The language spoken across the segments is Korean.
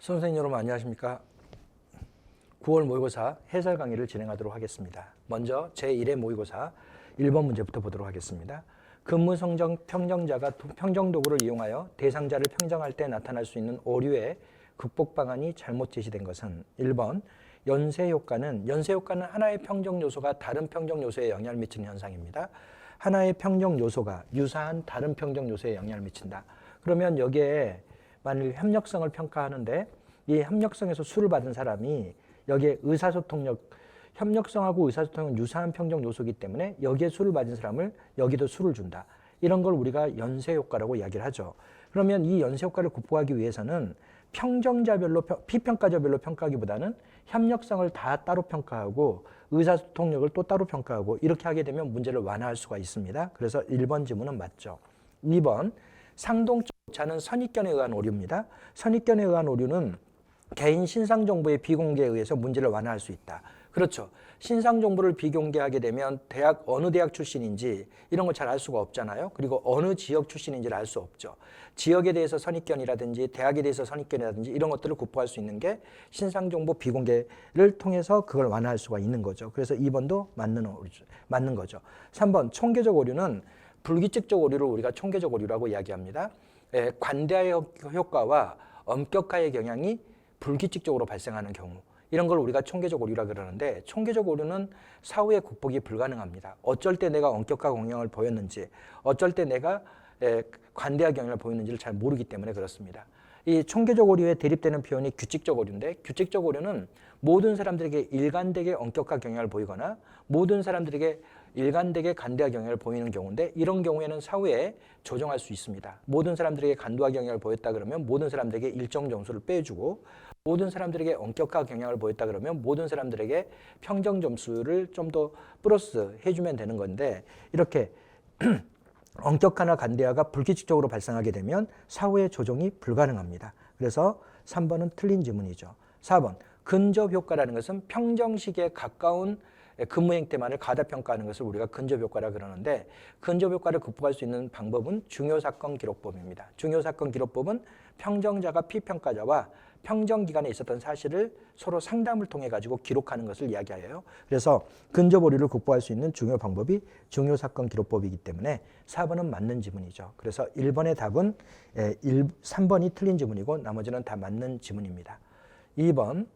선생님 여러분 안녕하십니까? 9월 모의고사 해설 강의를 진행하도록 하겠습니다. 먼저 제1회 모의고사 1번 문제부터 보도록 하겠습니다. 근무성정 평정자가 평정도구를 이용하여 대상자를 평정할 때 나타날 수 있는 오류의 극복 방안이 잘못 제시된 것은 1번 연쇄효과는 하나의 평정 요소가 다른 평정 요소에 영향을 미치는 현상입니다. 하나의 평정 요소가 유사한 다른 평정 요소에 영향을 미친다. 그러면 여기에 만일 협력성을 평가하는데 이 협력성에서 수를 받은 사람이 여기에 협력성하고 의사소통은 유사한 평정 요소이기 때문에 여기에 수를 받은 사람을 여기도 수를 준다. 이런 걸 우리가 연쇄효과라고 이야기를 하죠. 그러면 이 연쇄효과를 극복하기 위해서는 평정자별로 피평가자별로 평가하기보다는 협력성을 다 따로 평가하고 의사소통력을 또 따로 평가하고 이렇게 하게 되면 문제를 완화할 수가 있습니다. 그래서 1번 지문은 맞죠. 2번 상동적 오차는 선입견에 의한 오류입니다. 선입견에 의한 오류는 개인 신상정보의 비공개에 의해서 문제를 완화할 수 있다. 그렇죠. 신상정보를 비공개하게 되면 어느 대학 출신인지 이런 걸 잘 알 수가 없잖아요. 그리고 어느 지역 출신인지를 알 수 없죠. 지역에 대해서 선입견이라든지 대학에 대해서 선입견이라든지 이런 것들을 극복할 수 있는 게 신상정보 비공개를 통해서 그걸 완화할 수가 있는 거죠. 그래서 2번도 맞는 거죠. 3번 총계적 오류는 불규칙적 오류를 우리가 총계적 오류라고 이야기합니다. 관대화의 효과와 엄격화의 경향이 불규칙적으로 발생하는 경우 이런 걸 우리가 총계적 오류라 그러는데 총계적 오류는 사후에 극복이 불가능합니다. 어쩔 때 내가 엄격화 경향을 보였는지 어쩔 때 내가 관대화 경향을 보였는지를 잘 모르기 때문에 그렇습니다. 이 총계적 오류에 대립되는 표현이 규칙적 오류인데 규칙적 오류는 모든 사람들에게 일관되게 엄격화 경향을 보이거나 모든 사람들에게 일관되게 간대화 경향을 보이는 경우인데 이런 경우에는 사후에 조정할 수 있습니다. 모든 사람들에게 간도화 경향을 보였다 그러면 모든 사람들에게 일정 점수를 빼주고 모든 사람들에게 엄격화 경향을 보였다 그러면 모든 사람들에게 평정 점수를 좀 더 플러스 해주면 되는 건데 이렇게 엄격화나 간대화가 불규칙적으로 발생하게 되면 사후에 조정이 불가능합니다. 그래서 3번은 틀린 지문이죠. 4번 근접효과라는 것은 평정식에 가까운 근무 행태만을 가다평가하는 것을 우리가 근접효과라 그러는데 근접효과를 극복할 수 있는 방법은 중요사건 기록법입니다. 중요사건 기록법은 평정자가 피평가자와 평정기간에 있었던 사실을 서로 상담을 통해 가지고 기록하는 것을 이야기해요. 그래서 근접 오류를 극복할 수 있는 중요 방법이 중요사건 기록법이기 때문에 4번은 맞는 지문이죠. 그래서 1번의 답은 3번이 틀린 지문이고 나머지는 다 맞는 지문입니다. 2번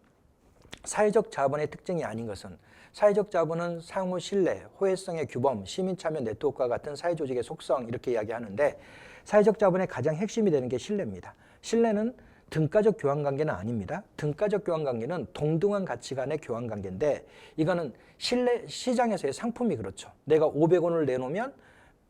사회적 자본의 특징이 아닌 것은 사회적 자본은 상호 신뢰, 호혜성의 규범, 시민참여 네트워크와 같은 사회조직의 속성 이렇게 이야기하는데 사회적 자본의 가장 핵심이 되는 게 신뢰입니다. 신뢰는 등가적 교환관계는 아닙니다. 등가적 교환관계는 동등한 가치 간의 교환관계인데 이거는 시장에서의 상품이 그렇죠. 내가 500원을 내놓으면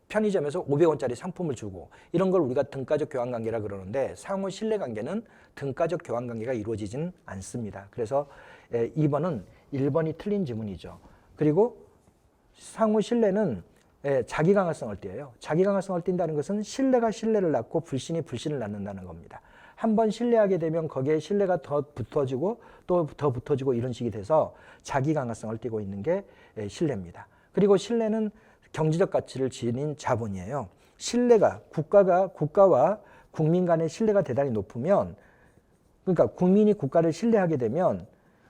편의점에서 500원짜리 상품을 주고 이런 걸 우리가 등가적 교환관계라 그러는데 상호 신뢰관계는 등가적 교환관계가 이루어지지는 않습니다. 그래서 2번은 1번이 틀린 지문이죠. 그리고 상호 신뢰는 자기 강화성을 띠어요. 자기 강화성을 띈다는 것은 신뢰가 신뢰를 낳고 불신이 불신을 낳는다는 겁니다. 한번 신뢰하게 되면 거기에 신뢰가 더 붙어지고 또 더 붙어지고 이런 식이 돼서 자기 강화성을 띠고 있는 게 신뢰입니다. 그리고 신뢰는 경제적 가치를 지닌 자본이에요. 신뢰가 국가와 국민 간의 신뢰가 대단히 높으면 그러니까 국민이 국가를 신뢰하게 되면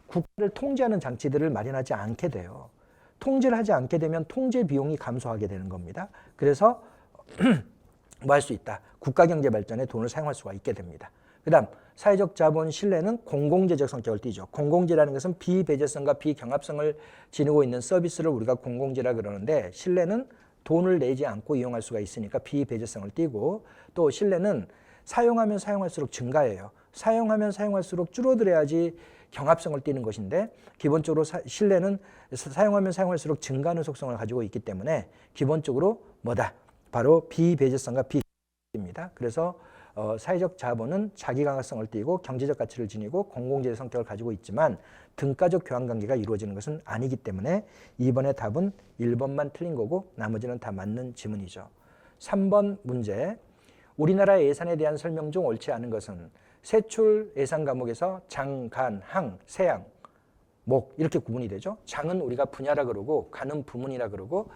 국가를 통제하는 장치들을 마련하지 않게 돼요. 통제를 하지 않게 되면 통제 비용이 감소하게 되는 겁니다. 그래서 뭐 할 수 있다. 국가경제 발전에 돈을 사용할 수가 있게 됩니다. 그 다음 사회적 자본 신뢰는 공공재적 성격을 띠죠. 공공재라는 것은 비배제성과 비경합성을 지니고 있는 서비스를 우리가 공공재라 그러는데 신뢰는 돈을 내지 않고 이용할 수가 있으니까 비배제성을 띠고 또 신뢰는 사용하면 사용할수록 증가해요. 사용하면 사용할수록 줄어들어야지 경합성을 띠는 것인데 기본적으로 신뢰는 사용하면 사용할수록 증가하는 속성을 가지고 있기 때문에 기본적으로 뭐다? 바로 비배제성과 비경합입니다. 그래서 사회적 자본은 자기 강화성을 띠고 경제적 가치를 지니고 공공재의 성격을 가지고 있지만 등가적 교환관계가 이루어지는 것은 아니기 때문에 2번의 답은 1번만 틀린 거고 나머지는 다 맞는 지문이죠. 3번 문제 우리나라 예산에 대한 설명 중 옳지 않은 것은 세출 예산 과목에서 장, 간, 항, 세양, 목 이렇게 구분이 되죠. 장은 우리가 분야라 그러고 간은 부문이라 그러고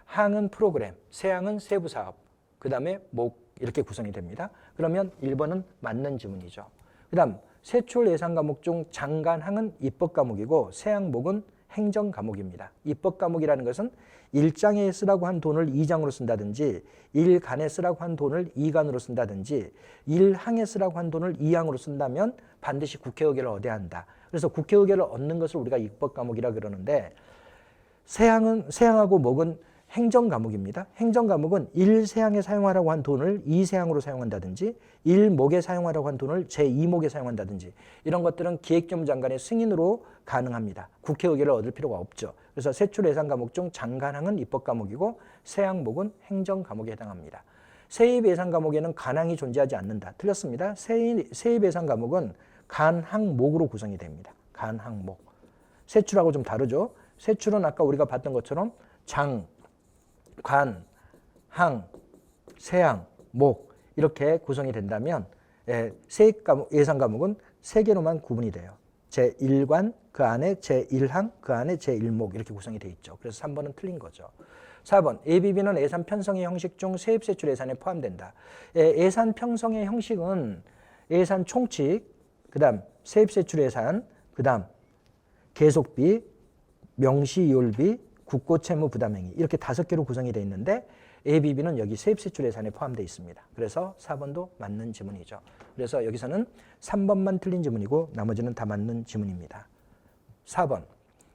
항은 프로그램, 세양은 세부 사업, 그 다음에 목 이렇게 구성이 됩니다. 그러면 1번은 맞는 지문이죠. 그 다음 세출 예산 과목 중 장간항은 입법 과목이고 세항목은 행정 과목입니다. 입법 과목이라는 것은 1장에 쓰라고 한 돈을 2장으로 쓴다든지 1간에 쓰라고 한 돈을 2간으로 쓴다든지 1항에 쓰라고 한 돈을 2항으로 쓴다면 반드시 국회 의결을 얻어야 한다. 그래서 국회 의결을 얻는 것을 우리가 입법 과목이라 그러는데 세항하고 목은 행정 과목입니다. 행정 과목은 1세항에 사용하라고 한 돈을 2세항으로 사용한다든지 1목에 사용하라고 한 돈을 제2목에 사용한다든지 이런 것들은 기획재무장관의 승인으로 가능합니다. 국회 의결을 얻을 필요가 없죠. 그래서 세출 예산 과목 중 장간항은 입법 과목이고 세항목은 행정 과목에 해당합니다. 세입 예산 과목에는 간항이 존재하지 않는다. 틀렸습니다. 세입 예산 과목은 간항목으로 구성이 됩니다. 간항목. 세출하고 좀 다르죠. 세출은 아까 우리가 봤던 것처럼 장, 관, 항, 세항, 목 이렇게 구성이 된다면 세입 과목, 예산 과목은 세 개로만 구분이 돼요. 제1관, 그 안에 제1항, 그 안에 제1목 이렇게 구성이 돼 있죠. 그래서 3번은 틀린 거죠. 4번 ABB는 예산 편성의 형식 중 세입세출 예산에 포함된다. 예산 편성의 형식은 예산 총칙, 그 다음 세입세출 예산, 그 다음 계속비, 명시이율비, 국고채무 부담행위 이렇게 5개로 구성이 되어 있는데 ABB는 여기 세입세출 예산에 포함되어 있습니다. 그래서 4번도 맞는 지문이죠. 그래서 여기서는 3번만 틀린 지문이고 나머지는 다 맞는 지문입니다. 4번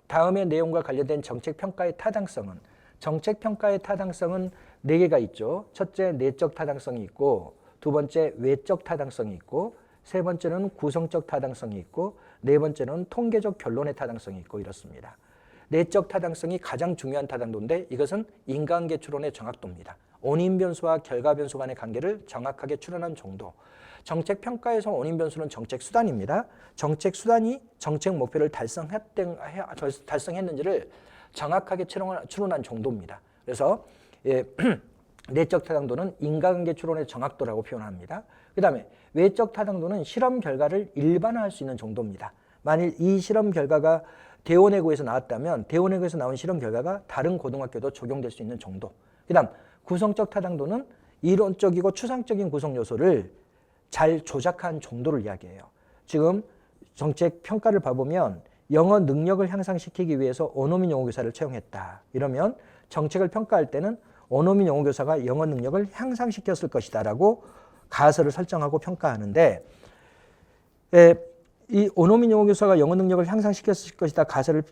다음의 내용과 관련된 정책평가의 타당성은 정책평가의 타당성은 4개가 있죠. 첫째 내적 타당성이 있고 두 번째 외적 타당성이 있고 세 번째는 구성적 타당성이 있고 네 번째는 통계적 결론의 타당성이 있고 이렇습니다. 내적 타당성이 가장 중요한 타당도인데 이것은 인과관계 추론의 정확도입니다. 원인 변수와 결과 변수 간의 관계를 정확하게 추론한 정도. 정책 평가에서 원인 변수는 정책 수단입니다. 정책 수단이 정책 목표를 달성했는지를 정확하게 추론한 정도입니다. 그래서 내적 타당도는 인과관계 추론의 정확도라고 표현합니다. 그 다음에 외적 타당도는 실험 결과를 일반화할 수 있는 정도입니다. 만일 이 실험 결과가 대원외고에서 나왔다면 대원외고에서 나온 실험 결과가 다른 고등학교도 적용될 수 있는 정도. 그 다음 구성적 타당도는 이론적이고 추상적인 구성 요소를 잘 조작한 정도를 이야기해요. 지금 정책 평가를 봐보면 영어 능력을 향상시키기 위해서 원어민 영어교사를 채용했다. 이러면 정책을 평가할 때는 원어민 영어교사가 영어 능력을 향상시켰을 것이다 라고 가설을 설정하고 평가하는데 이 원어민 영어교사가 영어 능력을 향상시켰을 것이다 가설을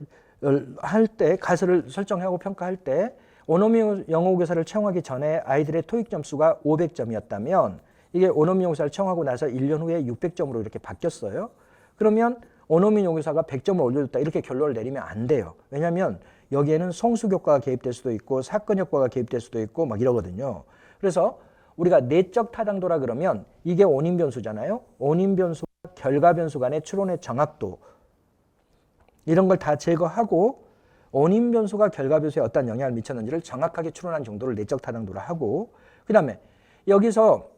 설정하고 평가할 때 원어민 영어교사를 채용하기 전에 아이들의 토익 점수가 500점이었다면 이게 원어민 영어교사를 채용하고 나서 1년 후에 600점으로 이렇게 바뀌었어요. 그러면 원어민 영어교사가 100점을 올려줬다 이렇게 결론을 내리면 안 돼요. 왜냐하면 여기에는 성숙 효과가 개입될 수도 있고 사건 효과가 개입될 수도 있고 막 이러거든요. 그래서 우리가 내적 타당도라 그러면 이게 원인 변수잖아요. 원인 변수와 결과 변수 간의 추론의 정확도 이런 걸 다 제거하고 원인 변수가 결과 변수에 어떤 영향을 미쳤는지를 정확하게 추론한 정도를 내적 타당도라 하고 그 다음에 여기서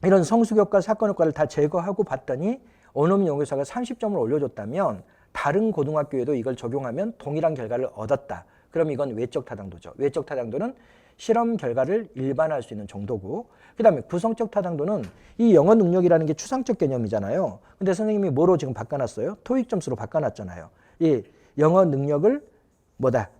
이런 성숙 효과, 사건 효과를 다 제거하고 봤더니 원어민 영어교사가 30점을 올려줬다면 다른 고등학교에도 이걸 적용하면 동일한 결과를 얻었다. 그럼 이건 외적 타당도죠. 외적 타당도는 실험 결과를 일반화할 수 있는 정도고 그 다음에 구성적 타당도는 이 영어 능력이라는 게 추상적 개념이잖아요. 근데 선생님이 뭐로 지금 바꿔놨어요? 토익 점수로 바꿔놨잖아요. 이 영어 능력을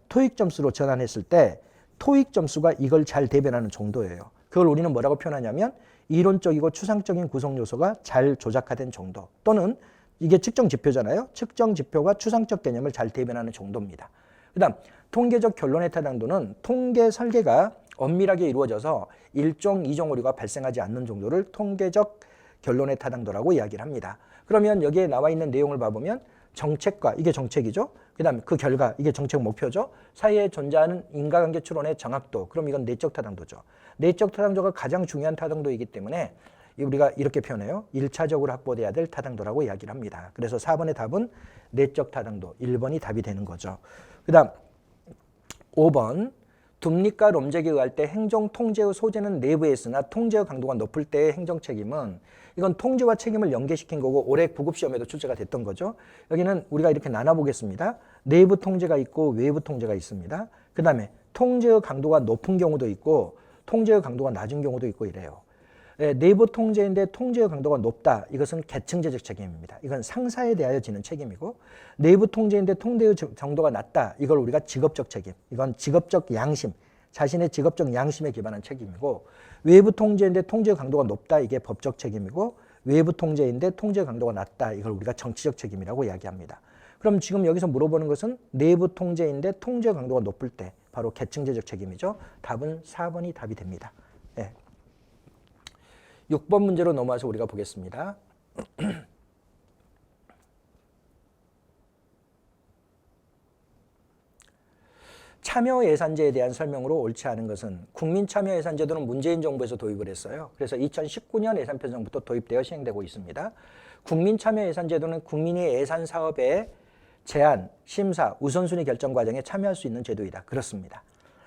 토익 점수로 전환했을 때 토익 점수가 이걸 잘 대변하는 정도예요. 그걸 우리는 뭐라고 표현하냐면 이론적이고 추상적인 구성 요소가 잘 조작화된 정도 또는 이게 측정 지표잖아요. 측정 지표가 추상적 개념을 잘 대변하는 정도입니다. 그 다음 통계적 결론의 타당도는 통계 설계가 엄밀하게 이루어져서 1종, 2종 오류가 발생하지 않는 정도를 통계적 결론의 타당도라고 이야기를 합니다. 그러면 여기에 나와 있는 내용을 봐보면 정책과 이게 정책이죠. 그 다음에 그 결과 이게 정책 목표죠. 사이에 존재하는 인과관계 추론의 정확도 그럼 이건 내적 타당도죠. 내적 타당도가 가장 중요한 타당도이기 때문에 우리가 이렇게 표현해요. 1차적으로 확보돼야 될 타당도라고 이야기를 합니다. 그래서 4번의 답은 내적 타당도 1번이 답이 되는 거죠. 그 다음 5번 둡니까 롬잭에 의할 때 행정 통제의 소재는 내부에 있으나 통제의 강도가 높을 때의 행정 책임은 이건 통제와 책임을 연계시킨 거고 올해 9급 시험에도 출제가 됐던 거죠. 여기는 우리가 이렇게 나눠보겠습니다. 내부 통제가 있고 외부 통제가 있습니다. 그 다음에 통제의 강도가 높은 경우도 있고 통제의 강도가 낮은 경우도 있고 이래요. 내부 통제인데 통제의 강도가 높다. 이것은 계층제적 책임입니다. 이건 상사에 대하여 지는 책임이고, 내부 통제인데 통제의 정도가 낮다. 이걸 우리가 직업적 책임. 이건 직업적 양심, 자신의 직업적 양심에 기반한 책임이고, 외부 통제인데 통제의 강도가 높다. 이게 법적 책임이고, 외부 통제인데 통제의 강도가 낮다. 이걸 우리가 정치적 책임이라고 이야기합니다. 그럼 지금 여기서 물어보는 것은 내부 통제인데 통제의 강도가 높을 때 바로 계층제적 책임이죠. 답은 4번이 답이 됩니다. 네. 6번 문제로 넘어와서 우리가 보겠습니다. 참여예산제에 대한 설명으로 옳지 않은 것은, 국민참여예산제도는 문재인 정부에서 도입을 했어요. 그래서 2019년 예산편성부터 도입되어 시행되고 있습니다. 국민참여예산제도는 국민이 예산사업의 제안, 심사, 우선순위 결정 과정에 참여할 수 있는 제도이다. 그렇습니다.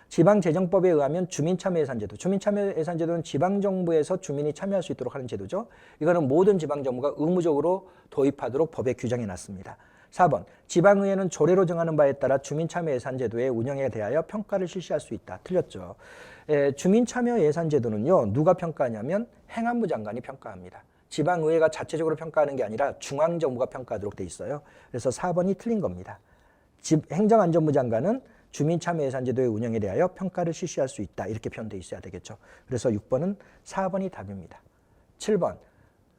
지방재정법에 의하면 주민참여예산제도, 주민참여예산제도는 지방정부에서 주민이 참여할 수 있도록 하는 제도죠. 이거는 모든 지방정부가 의무적으로 도입하도록 법에 규정해 놨습니다. 4번, 지방의회는 조례로 정하는 바에 따라 주민참여예산제도의 운영에 대하여 평가를 실시할 수 있다. 틀렸죠. 주민참여예산제도는요, 누가 평가하냐면 행안부 장관이 평가합니다. 지방의회가 자체적으로 평가하는 게 아니라 중앙정부가 평가하도록 돼 있어요. 그래서 4번이 틀린 겁니다. 행정안전부 장관은 주민참여예산제도의 운영에 대하여 평가를 실시할 수 있다. 이렇게 표현되어 있어야 되겠죠. 그래서 6번은 4번이 답입니다. 7번,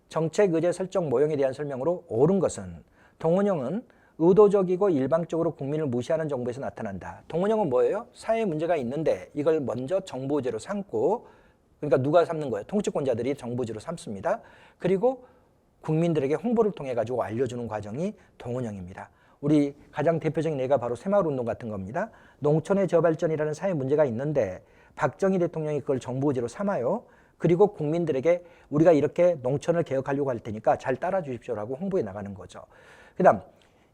정책 의제 설정 모형에 대한 설명으로 옳은 것은, 동원형은 의도적이고 일방적으로 국민을 무시하는 정부에서 나타난다. 동원형은 뭐예요? 사회에 문제가 있는데 이걸 먼저 정부 의제로 삼고, 그러니까 누가 삼는 거예요? 통치권자들이 정부 의제로 삼습니다. 그리고 국민들에게 홍보를 통해 가지고 알려주는 과정이 동원형입니다. 우리 가장 대표적인 예가 바로 새마을운동 같은 겁니다. 농촌의 저발전이라는 사회 문제가 있는데 박정희 대통령이 그걸 정부 의제로 삼아요. 그리고 국민들에게 우리가 이렇게 농촌을 개혁하려고 할 테니까 잘 따라 주십시오라고 홍보해 나가는 거죠. 그 다음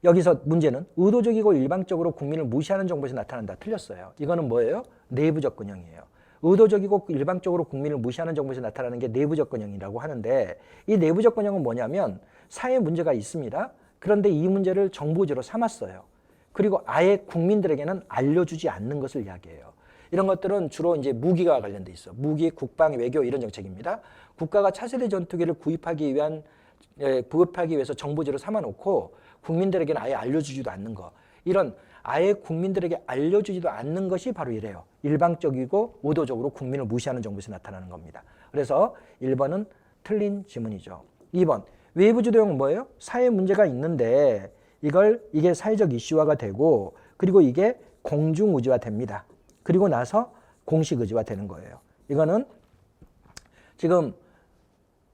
여기서 문제는 의도적이고 일방적으로 국민을 무시하는 정부에서 나타난다. 틀렸어요. 이거는 뭐예요? 내부 접근형이에요. 의도적이고 일방적으로 국민을 무시하는 정부에서 나타나는 게 내부 접근형이라고 하는데, 이 내부 접근형은 뭐냐면 사회 문제가 있습니다. 그런데 이 문제를 정부 의제로 삼았어요. 그리고 아예 국민들에게는 알려주지 않는 것을 이야기해요. 이런 것들은 주로 이제 무기와 관련돼 있어. 무기, 국방, 외교 이런 정책입니다. 국가가 차세대 전투기를 구입하기 위해서 정부 의제로 삼아놓고 국민들에게는 아예 알려주지도 않는 거. 이런 아예 국민들에게 알려주지도 않는 것이 바로 이래요. 일방적이고 의도적으로 국민을 무시하는 정부에서 나타나는 겁니다. 그래서 1번은 틀린 지문이죠. 2번, 외부주도형은 뭐예요? 사회 문제가 있는데 이게 사회적 이슈화가 되고, 그리고 이게 공중의지화 됩니다. 그리고 나서 공식의지화 되는 거예요. 이거는 지금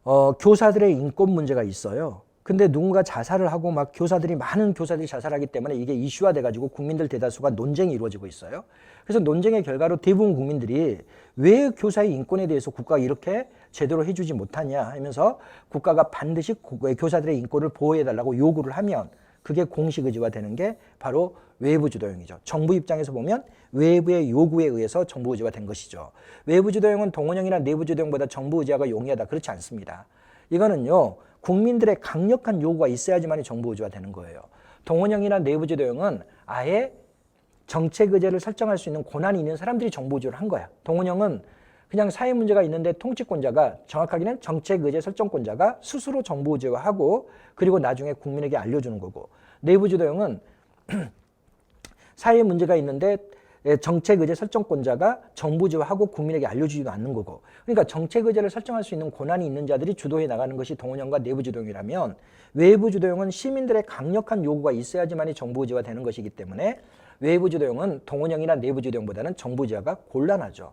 교사들의 인권 문제가 있어요. 근데 누군가 자살을 하고 많은 교사들이 자살하기 때문에 이게 이슈화 돼가지고 국민들 대다수가 논쟁이 이루어지고 있어요. 그래서 논쟁의 결과로 대부분 국민들이 왜 교사의 인권에 대해서 국가가 이렇게 제대로 해주지 못하냐 하면서 국가가 반드시 교사들의 인권을 보호해달라고 요구를 하면 그게 공식의지화 되는 게 바로 외부주도형이죠. 정부 입장에서 보면 외부의 요구에 의해서 정부의지화 된 것이죠. 외부주도형은 동원형이나 내부주도형보다 정부의지화가 용이하다. 그렇지 않습니다. 이거는요, 국민들의 강력한 요구가 있어야지만 정부의지화 되는 거예요. 동원형이나 내부주도형은 아예 정책 의제를 설정할 수 있는 권한이 있는 사람들이 정부의지를 한 거야. 동원형은 그냥 사회 문제가 있는데 통치권자가, 정확하게는 정책 의제 설정권자가 스스로 정부의지화하고 그리고 나중에 국민에게 알려주는 거고, 내부주도형은 사회 문제가 있는데 정책 의제 설정권자가 정부의지화하고 국민에게 알려주지도 않는 거고, 그러니까 정책 의제를 설정할 수 있는 권한이 있는 자들이 주도해 나가는 것이 동원형과 내부주도형이라면, 외부주도형은 시민들의 강력한 요구가 있어야지만이 정부의지화 되는 것이기 때문에 외부주도형은 동원형이나 내부주도형보다는 정부의지화가 곤란하죠.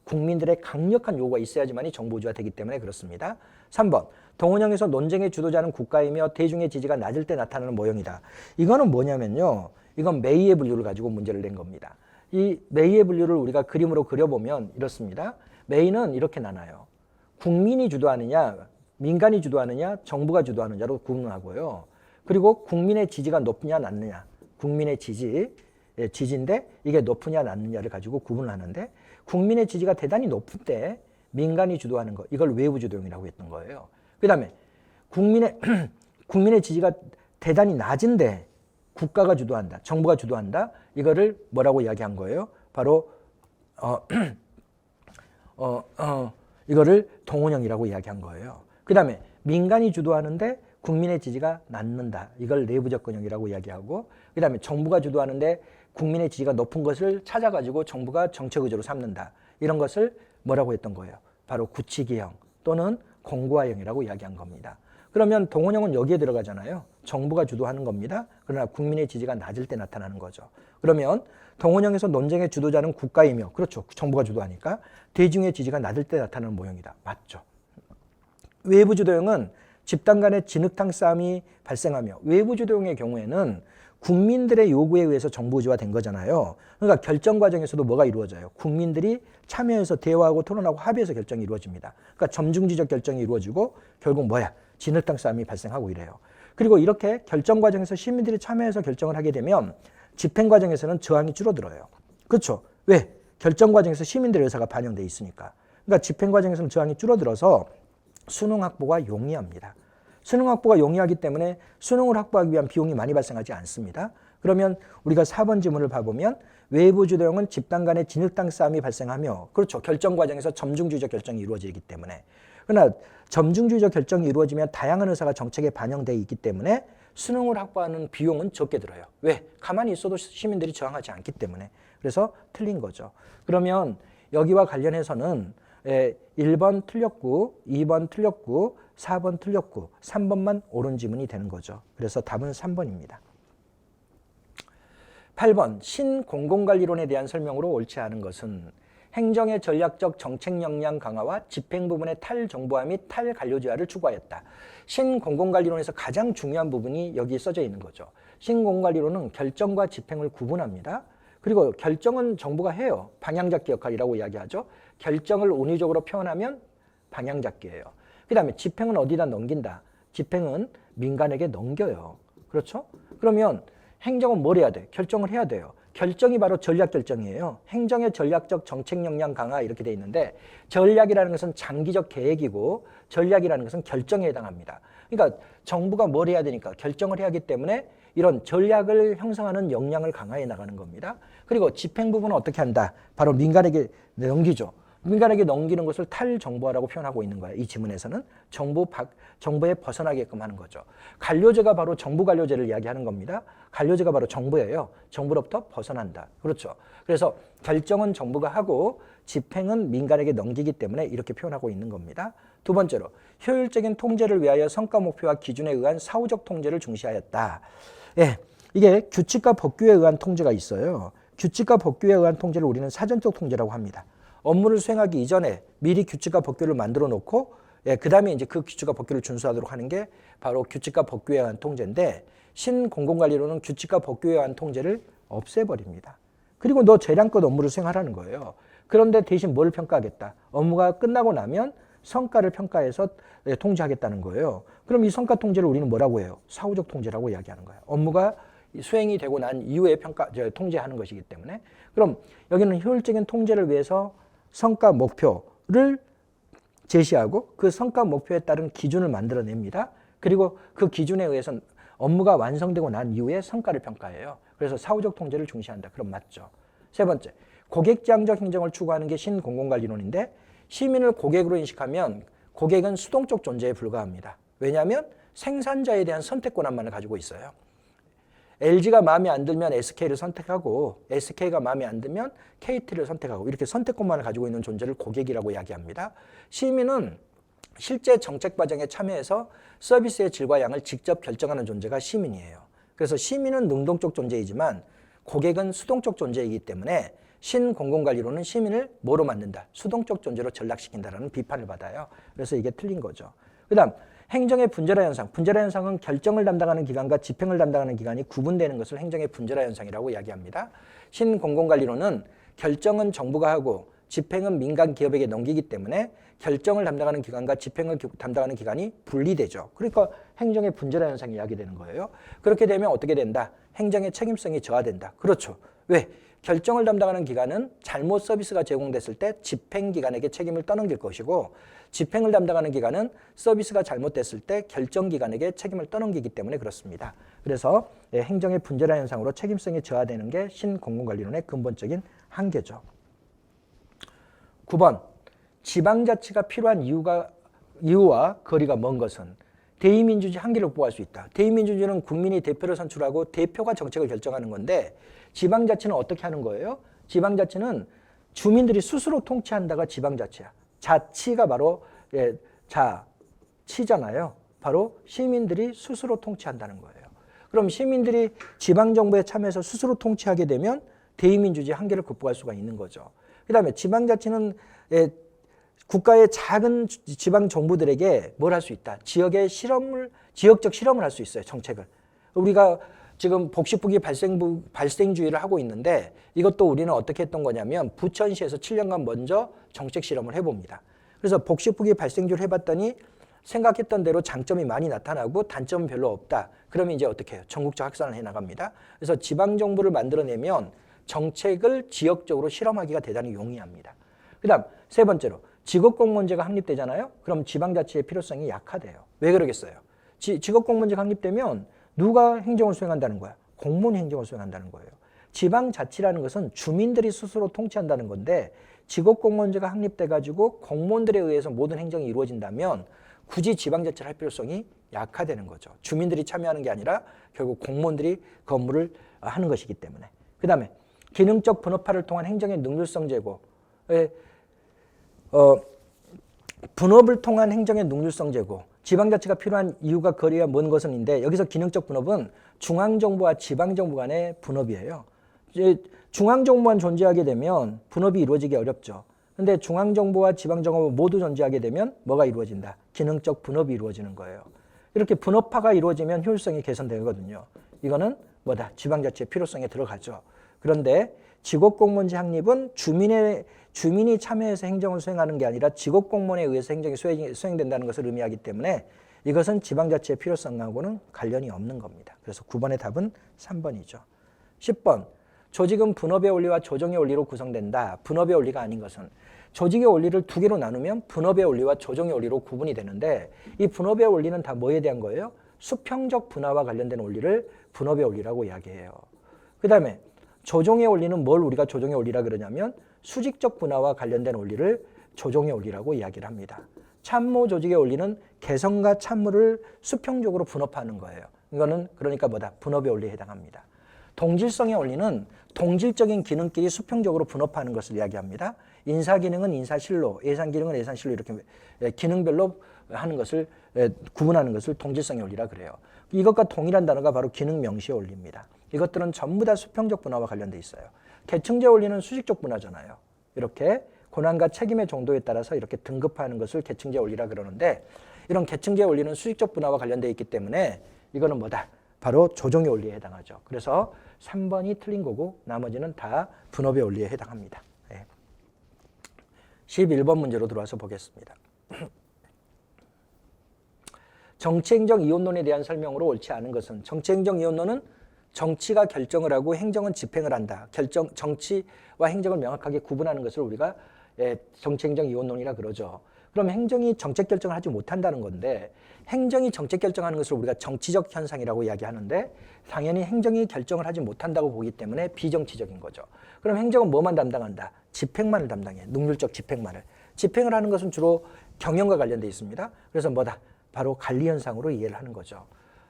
국민들의 강력한 요구가 있어야지만이 정부의지화 되기 때문에 그렇습니다. 3번, 동원형에서 논쟁의 주도자는 국가이며 대중의 지지가 낮을 때 나타나는 모형이다. 이거는 뭐냐면요, 이건 메이의 분류를 가지고 문제를 낸 겁니다. 이 메이의 분류를 우리가 그림으로 그려보면 이렇습니다. 메이는 이렇게 나눠요. 국민이 주도하느냐, 민간이 주도하느냐, 정부가 주도하느냐로 구분하고요. 그리고 국민의 지지가 높으냐 낮느냐, 국민의 지지인데 이게 높으냐 낮느냐를 가지고 구분을 하는데, 국민의 지지가 대단히 높을 때 민간이 주도하는 거, 이걸 외부주도형이라고 했던 거예요. 그 다음에 국민의 지지가 대단히 낮은데 국가가 주도한다, 정부가 주도한다, 이거를 뭐라고 이야기한 거예요? 바로 이거를 동원형이라고 이야기한 거예요. 그 다음에 민간이 주도하는데 국민의 지지가 낮는다. 이걸 내부 접근형이라고 이야기하고, 그 다음에 정부가 주도하는데 국민의 지지가 높은 것을 찾아가지고 정부가 정책 의제로 삼는다. 이런 것을 뭐라고 했던 거예요? 바로 구치기형 또는 공고화형이라고 이야기한 겁니다. 그러면 동원형은 여기에 들어가잖아요. 정부가 주도하는 겁니다. 그러나 국민의 지지가 낮을 때 나타나는 거죠. 그러면 동원형에서 논쟁의 주도자는 국가이며, 그렇죠. 정부가 주도하니까 대중의 지지가 낮을 때 나타나는 모형이다. 맞죠. 외부 주도형은 집단 간의 진흙탕 싸움이 발생하며, 외부 주도형의 경우에는 국민들의 요구에 의해서 정부주화된 거잖아요. 그러니까 결정 과정에서도 뭐가 이루어져요? 국민들이 참여해서 대화하고 토론하고 합의해서 결정이 이루어집니다. 그러니까 점중지적 결정이 이루어지고 결국 뭐야? 진흙탕 싸움이 발생하고 이래요. 그리고 이렇게 결정 과정에서 시민들이 참여해서 결정을 하게 되면 집행 과정에서는 저항이 줄어들어요. 그렇죠? 왜? 결정 과정에서 시민들의 의사가 반영돼 있으니까. 그러니까 집행 과정에서는 저항이 줄어들어서 수능 확보가 용이합니다. 수능 확보가 용이하기 때문에 수능을 확보하기 위한 비용이 많이 발생하지 않습니다. 그러면 우리가 4번 지문을 봐보면 외부 주도형은 집단 간의 진흙탕 싸움이 발생하며, 그렇죠. 결정 과정에서 점중주의적 결정이 이루어지기 때문에. 그러나 점중주의적 결정이 이루어지면 다양한 의사가 정책에 반영되어 있기 때문에 수능을 확보하는 비용은 적게 들어요. 왜? 가만히 있어도 시민들이 저항하지 않기 때문에. 그래서 틀린 거죠. 그러면 여기와 관련해서는 1번 틀렸고, 2번 틀렸고, 4번 틀렸고, 3번만 옳은 지문이 되는 거죠. 그래서 답은 3번입니다. 8번 신공공관리론에 대한 설명으로 옳지 않은 것은 행정의 전략적 정책 역량 강화와 집행 부분의 탈정부화 및 탈관료제화를 추구하였다. 신공공관리론에서 가장 중요한 부분이 여기 써져 있는 거죠. 신공공관리론은 결정과 집행을 구분합니다. 그리고 결정은 정부가 해요. 방향잡기 역할이라고 이야기하죠. 결정을 운의적으로 표현하면 방향잡기예요. 그 다음에 집행은 어디다 넘긴다. 집행은 민간에게 넘겨요. 그렇죠? 그러면 행정은 뭘 해야 돼? 결정을 해야 돼요. 결정이 바로 전략 결정이에요. 행정의 전략적 정책 역량 강화 이렇게 돼 있는데, 전략이라는 것은 장기적 계획이고 전략이라는 것은 결정에 해당합니다. 그러니까 정부가 뭘 해야 되니까 결정을 해야 하기 때문에 이런 전략을 형성하는 역량을 강화해 나가는 겁니다. 그리고 집행 부분은 어떻게 한다? 바로 민간에게 넘기죠. 민간에게 넘기는 것을 탈정부화라고 표현하고 있는 거예요. 이 지문에서는 정부에 벗어나게끔 하는 거죠. 관료제가 바로 정부 관료제를 이야기하는 겁니다. 관료제가 바로 정부예요. 정부로부터 벗어난다. 그렇죠. 그래서 결정은 정부가 하고 집행은 민간에게 넘기기 때문에 이렇게 표현하고 있는 겁니다. 두 번째로 효율적인 통제를 위하여 성과 목표와 기준에 의한 사후적 통제를 중시하였다. 예, 이게 규칙과 법규에 의한 통제가 있어요. 규칙과 법규에 의한 통제를 우리는 사전적 통제라고 합니다. 업무를 수행하기 이전에 미리 규칙과 법규를 만들어 놓고, 그 다음에 이제 그 규칙과 법규를 준수하도록 하는 게 바로 규칙과 법규에 의한 통제인데, 신공공관리로는 규칙과 법규에 의한 통제를 없애버립니다. 그리고 너 재량껏 업무를 수행하라는 거예요. 그런데 대신 뭘 평가하겠다? 업무가 끝나고 나면 성과를 평가해서 통제하겠다는 거예요. 그럼 이 성과 통제를 우리는 뭐라고 해요? 사후적 통제라고 이야기하는 거예요. 업무가 수행이 되고 난 이후에 통제하는 것이기 때문에. 그럼 여기는 효율적인 통제를 위해서 성과 목표를 제시하고 그 성과 목표에 따른 기준을 만들어냅니다. 그리고 그 기준에 의해서 업무가 완성되고 난 이후에 성과를 평가해요. 그래서 사후적 통제를 중시한다. 그럼 맞죠. 세 번째, 고객지향적 행정을 추구하는 게 신공공관리론인데, 시민을 고객으로 인식하면 고객은 수동적 존재에 불과합니다. 왜냐하면 생산자에 대한 선택 권한만을 가지고 있어요. LG가 마음에 안 들면 SK를 선택하고, SK가 마음에 안 들면 KT를 선택하고, 이렇게 선택권만을 가지고 있는 존재를 고객이라고 이야기합니다. 시민은 실제 정책 과정에 참여해서 서비스의 질과 양을 직접 결정하는 존재가 시민이에요. 그래서 시민은 능동적 존재이지만 고객은 수동적 존재이기 때문에 신공공관리로는 시민을 뭐로 만든다? 수동적 존재로 전락시킨다라는 비판을 받아요. 그래서 이게 틀린 거죠. 그 다음 행정의 분절화 현상. 분절화 현상은 결정을 담당하는 기관과 집행을 담당하는 기관이 구분되는 것을 행정의 분절화 현상이라고 이야기합니다. 신공공관리로는 결정은 정부가 하고 집행은 민간 기업에게 넘기기 때문에 결정을 담당하는 기관과 집행을 담당하는 기관이 분리되죠. 그러니까 행정의 분절화 현상이 이야기되는 거예요. 그렇게 되면 어떻게 된다? 행정의 책임성이 저하된다. 그렇죠. 왜? 결정을 담당하는 기관은 잘못 서비스가 제공됐을 때 집행기관에게 책임을 떠넘길 것이고, 집행을 담당하는 기관은 서비스가 잘못됐을 때 결정기관에게 책임을 떠넘기기 때문에 그렇습니다. 그래서 행정의 분절화 현상으로 책임성이 저하되는 게 신공공관리론의 근본적인 한계죠. 9번, 지방자치가 필요한 이유와 거리가 먼 것은 대의민주주의 한계를 극복할 수 있다. 대의민주주의는 국민이 대표를 선출하고 대표가 정책을 결정하는 건데 지방자치는 어떻게 하는 거예요? 지방자치는 주민들이 스스로 통치한다가 지방자치야. 자치가 바로 자치잖아요. 바로 시민들이 스스로 통치한다는 거예요. 그럼 시민들이 지방정부에 참여해서 스스로 통치하게 되면 대의민주주의 한계를 극복할 수가 있는 거죠. 그 다음에 지방자치는 국가의 작은 지방정부들에게 뭘 할 수 있다. 지역적 실험을 할 수 있어요. 정책을. 우리가 지금 복식부기 발생주의를 하고 있는데 이것도 우리는 어떻게 했던 거냐면 부천시에서 7년간 먼저 정책 실험을 해봅니다. 그래서 복식부기 발생주의를 해봤더니 생각했던 대로 장점이 많이 나타나고 단점은 별로 없다. 그러면 이제 어떻게 해요? 전국적 확산을 해나갑니다. 그래서 지방정부를 만들어내면 정책을 지역적으로 실험하기가 대단히 용이합니다. 그 다음 세 번째로 직업공무원제가 확립되잖아요. 그럼 지방자치의 필요성이 약화돼요. 왜 그러겠어요? 직업공무원제가 확립되면 누가 행정을 수행한다는 거야? 공무원이 행정을 수행한다는 거예요. 지방자치라는 것은 주민들이 스스로 통치한다는 건데 직업공무원제가 확립돼가지고 공무원들에 의해서 모든 행정이 이루어진다면 굳이 지방자치를 할 필요성이 약화되는 거죠. 주민들이 참여하는 게 아니라 결국 공무원들이 그 업무를 하는 것이기 때문에. 그 다음에 기능적 분업화를 통한 행정의 능률성 제고. 분업을 통한 행정의 능률성 제고. 지방자치가 필요한 이유가 거리가 먼 것은인데 여기서 기능적 분업은 중앙정부와 지방정부 간의 분업이에요. 이제 중앙정부만 존재하게 되면 분업이 이루어지기 어렵죠. 근데 중앙정부와 지방정부 모두 존재하게 되면 뭐가 이루어진다? 기능적 분업이 이루어지는 거예요. 이렇게 분업화가 이루어지면 효율성이 개선되거든요. 이거는 뭐다? 지방자치의 필요성에 들어가죠. 그런데 직업공무원제 확립은 주민이 참여해서 행정을 수행하는 게 아니라 직업공무원에 의해서 행정이 수행된다는 것을 의미하기 때문에 이것은 지방자치의 필요성하고는 관련이 없는 겁니다. 그래서 9번의 답은 3번이죠. 10번. 조직은 분업의 원리와 조정의 원리로 구성된다. 분업의 원리가 아닌 것은 조직의 원리를 두 개로 나누면 분업의 원리와 조정의 원리로 구분이 되는데 이 분업의 원리는 다 뭐에 대한 거예요? 수평적 분화와 관련된 원리를 분업의 원리라고 이야기해요. 그 다음에 조정의 원리는 뭘 우리가 조정의 원리라 그러냐면 수직적 분화와 관련된 원리를 조정의 원리라고 이야기를 합니다. 참모 조직의 원리는 개성과 참모를 수평적으로 분업하는 거예요. 이거는 그러니까 뭐다? 분업의 원리에 해당합니다. 동질성의 원리는 동질적인 기능끼리 수평적으로 분업하는 것을 이야기합니다. 인사기능은 인사실로, 예산기능은 예산실로 이렇게 기능별로 하는 것을 구분하는 것을 동질성의 원리라 그래요. 이것과 동일한 단어가 바로 기능명시의 원리입니다. 이것들은 전부 다 수평적 분화와 관련돼 있어요. 계층제 원리는 수직적 분화잖아요. 이렇게 고난과 책임의 정도에 따라서 이렇게 등급화하는 것을 계층제 원리라 그러는데 이런 계층제 원리는 수직적 분화와 관련돼 있기 때문에 이거는 뭐다? 바로 조정의 원리에 해당하죠. 그래서 3번이 틀린 거고 나머지는 다 분업의 원리에 해당합니다. 11번 문제로 들어와서 보겠습니다. 정치행정 이혼론에 대한 설명으로 옳지 않은 것은 정치행정 이혼론은 정치가 결정을 하고 행정은 집행을 한다. 정치와 행정을 명확하게 구분하는 것을 우리가 정치행정 이혼론이라 그러죠. 그럼 행정이 정책 결정을 하지 못한다는 건데 행정이 정책 결정하는 것을 우리가 정치적 현상이라고 이야기하는데 당연히 행정이 결정을 하지 못한다고 보기 때문에 비정치적인 거죠. 그럼 행정은 뭐만 담당한다? 집행만을 담당해. 능률적 집행만을. 집행을 하는 것은 주로 경영과 관련되어 있습니다. 그래서 뭐다? 바로 관리 현상으로 이해를 하는 거죠.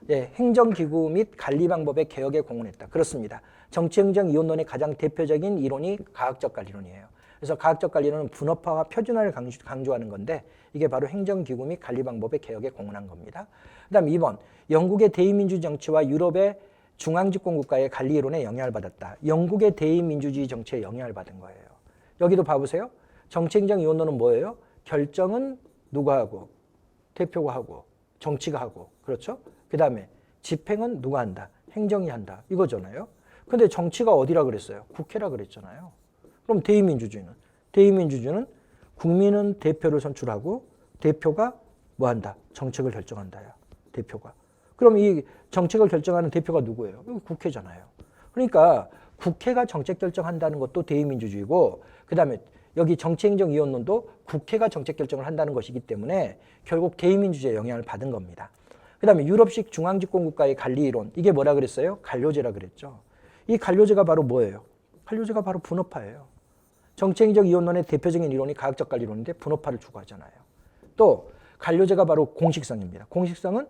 행정기구 및 관리 방법의 개혁에 공헌했다. 그렇습니다. 정치행정 이혼론의 가장 대표적인 이론이 가학적 관리론이에요. 그래서 가학적 관리론은 분업화와 표준화를 강조하는 건데 이게 바로 행정기구 및 관리 방법의 개혁에 공헌한 겁니다. 그 다음 2번. 영국의 대의민주주의 정치와 유럽의 중앙집권국가의 관리 이론에 영향을 받았다. 영국의 대의민주주의 정치에 영향을 받은 거예요. 여기도 봐보세요. 정치행정 이혼론은 뭐예요? 결정은 누가 하고 대표가 하고 정치가 하고 그렇죠? 그 다음에 집행은 누가 한다? 행정이 한다. 이거잖아요. 근데 정치가 어디라 그랬어요? 국회라 그랬잖아요. 그럼 대의민주주의는 국민은 대표를 선출하고 대표가 뭐 한다? 정책을 결정한다요. 대표가. 그럼 이 정책을 결정하는 대표가 누구예요? 국회잖아요. 그러니까 국회가 정책 결정한다는 것도 대의민주주의고 그 다음에 여기 정치행정이혼론도 국회가 정책 결정을 한다는 것이기 때문에 결국 대의민주주의에 영향을 받은 겁니다. 그 다음에 유럽식 중앙집권국가의 관리이론 이게 뭐라 그랬어요? 관료제라 그랬죠. 이 관료제가 바로 뭐예요? 관료제가 바로 분업화예요. 정치행위적 이혼론의 대표적인 이론이 가역적 관리론인데 분업화를 추구하잖아요. 또 관료제가 바로 공식성입니다. 공식성은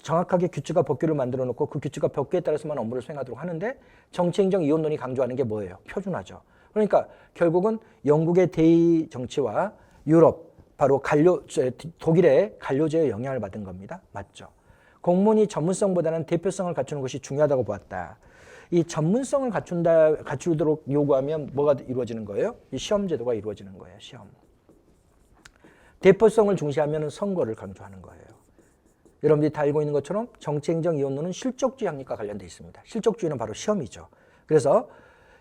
정확하게 규칙과 법규를 만들어 놓고 그 규칙과 법규에 따라서만 업무를 수행하도록 하는데 정치행정 이혼론이 강조하는 게 뭐예요? 표준화죠. 그러니까 결국은 영국의 대의 정치와 유럽, 바로 독일의 관료제의 영향을 받은 겁니다. 맞죠? 공무원이 전문성보다는 대표성을 갖추는 것이 중요하다고 보았다. 이 전문성을 갖추도록 요구하면 뭐가 이루어지는 거예요? 이 시험 제도가 이루어지는 거예요. 시험. 대표성을 중시하면 선거를 강조하는 거예요. 여러분들이 다 알고 있는 것처럼 정치행정 이혼론은 실적주의 확립과 관련되어 있습니다. 실적주의는 바로 시험이죠. 그래서